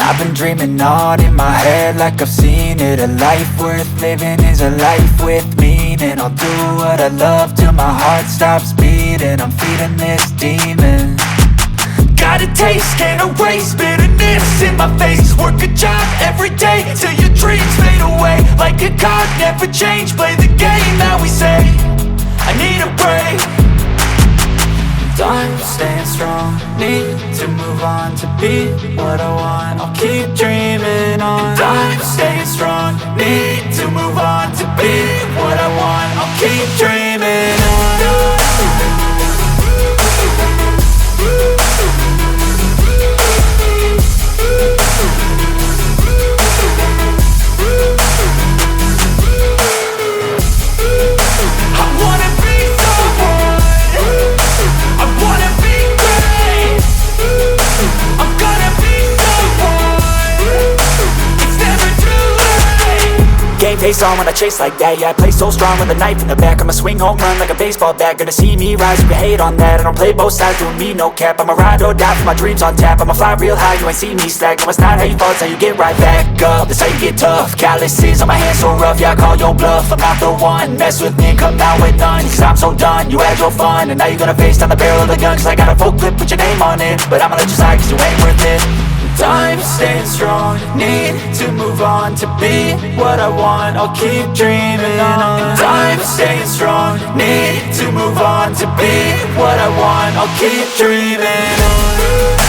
I've been dreaming on in my head like I've seen it. A life worth living is a life with meaning. I'll do what I love till my heart stops beating. I'm feeding this demon. Got a taste, can't erase bitterness in my face. Work a job every day till your dreams fade away. Like a card, never change, play the game that we say. I need a break. I'm staying strong, need to move on to be what I want. I'll keep dreaming on. I'm staying strong, need to move on to be what I want. I'll keep dreaming on. Face on when I chase like that. Yeah, I play so strong with a knife in the back. I'ma swing home run like a baseball bat. Gonna see me rise, you can hate on that. I don't play both sides, doing me no cap. I'ma ride or die for my dreams on tap. I'ma fly real high, you ain't see me slack. No, it's not how you fall, it's how you get right back up. That's how you get tough. Calluses on my hands so rough, yeah, I call your bluff. I'm not the one, mess with me and come out with none. Cause I'm so done, you had your fun. And now you're gonna face down the barrel of the gun. Cause I got a full clip with your name on it. But I'ma let you slide cause you ain't worth it. I'm staying strong, need to move on to be what I want. I'll keep dreaming on. I'm staying strong, need to move on to be what I want. I'll keep dreaming on.